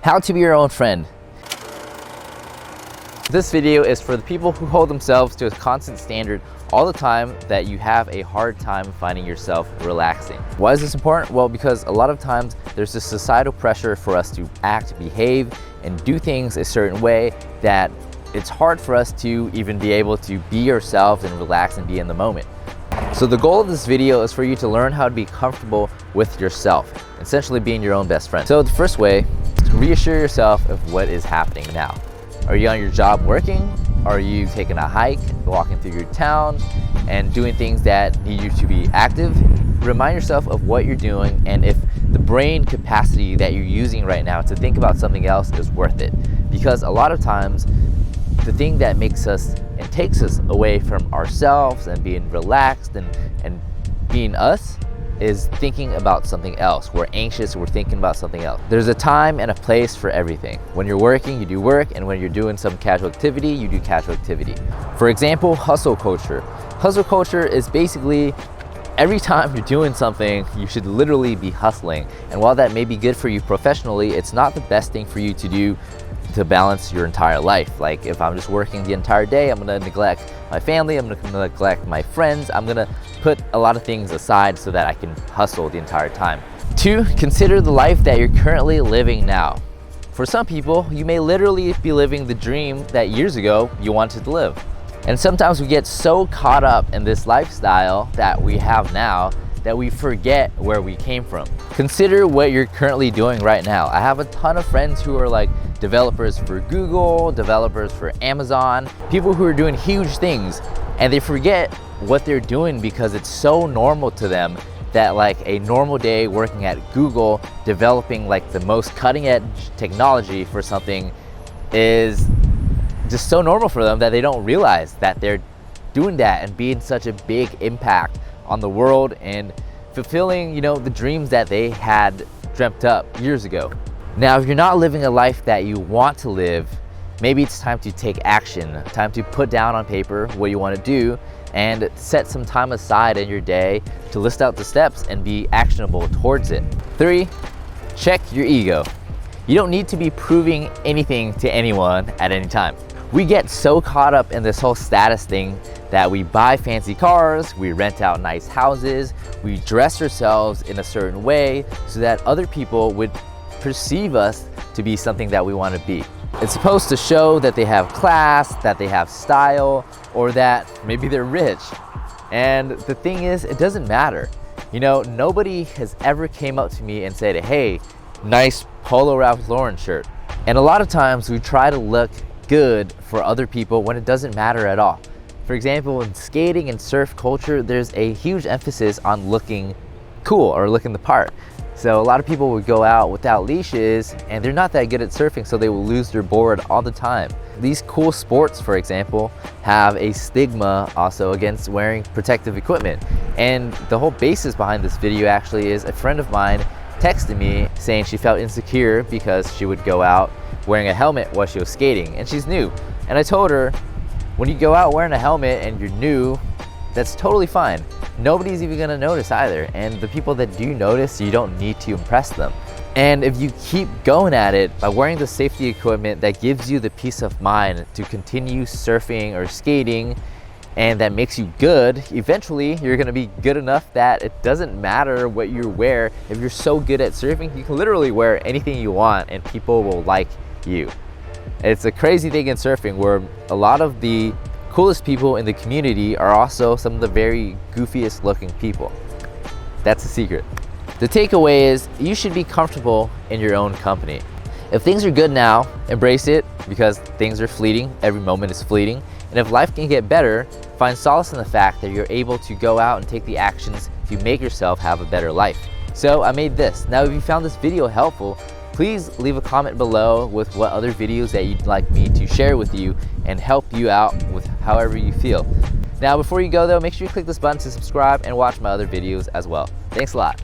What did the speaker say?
How to be your own friend. This video is for the people who hold themselves to a constant standard all the time that you have a hard time finding yourself relaxing. Why is this important? Well, because a lot of times there's this societal pressure for us to act, behave, and do things a certain way that it's hard for us to even be able to be ourselves and relax and be in the moment. So the goal of this video is for you to learn how to be comfortable with yourself, essentially being your own best friend. So the first way, reassure yourself of what is happening now. Are you on your job working? Are you taking a hike, walking through your town, and doing things that need you to be active? Remind yourself of what you're doing and if the brain capacity that you're using right now to think about something else is worth it. Because a lot of times, the thing that makes us and takes us away from ourselves and being relaxed and being us is thinking about something else. We're anxious, we're thinking about something else. There's a time and a place for everything. When you're working, you do work, and when you're doing some casual activity, you do casual activity. For example, hustle culture. Hustle culture is basically every time you're doing something, you should literally be hustling. And while that may be good for you professionally, it's not the best thing for you to do to balance your entire life. Like if I'm just working the entire day, I'm gonna neglect my family, I'm gonna neglect my friends, I'm gonna put a lot of things aside so that I can hustle the entire time. 2, consider the life that you're currently living now. For some people, you may literally be living the dream that years ago you wanted to live. And sometimes we get so caught up in this lifestyle that we have now that we forget where we came from. Consider what you're currently doing right now. I have a ton of friends who are like developers for Google, developers for Amazon, people who are doing huge things, and they forget what they're doing because it's so normal to them that like a normal day working at Google, developing like the most cutting edge technology for something is just so normal for them that they don't realize that they're doing that and being such a big impact on the world and fulfilling, the dreams that they had dreamt up years ago. Now, if you're not living a life that you want to live, maybe it's time to take action, time to put down on paper what you want to do and set some time aside in your day to list out the steps and be actionable towards it. 3, check your ego. You don't need to be proving anything to anyone at any time. We get so caught up in this whole status thing that we buy fancy cars, we rent out nice houses, we dress ourselves in a certain way so that other people would perceive us to be something that we want to be. It's supposed to show that they have class, that they have style, or that maybe they're rich. And the thing is, it doesn't matter. Nobody has ever came up to me and said, hey, nice Polo Ralph Lauren shirt. And a lot of times we try to look good for other people when it doesn't matter at all. For example, in skating and surf culture, there's a huge emphasis on looking cool or looking the part. So a lot of people would go out without leashes and they're not that good at surfing, so they will lose their board all the time. These cool sports, for example, have a stigma also against wearing protective equipment. And the whole basis behind this video actually is a friend of mine texted me saying she felt insecure because she would go out wearing a helmet while she was skating, and she's new. And I told her, when you go out wearing a helmet and you're new, that's totally fine. Nobody's even gonna notice either. And the people that do notice, you don't need to impress them. And if you keep going at it by wearing the safety equipment that gives you the peace of mind to continue surfing or skating, and that makes you good, eventually you're gonna be good enough that it doesn't matter what you wear. If you're so good at surfing, you can literally wear anything you want and people will like you. It's a crazy thing in surfing where a lot of the coolest people in the community are also some of the very goofiest looking people. That's the secret. The takeaway is you should be comfortable in your own company. If things are good now, embrace it because things are fleeting, every moment is fleeting. And if life can get better, find solace in the fact that you're able to go out and take the actions to make yourself have a better life. So I made this. Now, if you found this video helpful, please leave a comment below with what other videos that you'd like me to share with you and help you out with however you feel. Now, before you go though, make sure you click this button to subscribe and watch my other videos as well. Thanks a lot.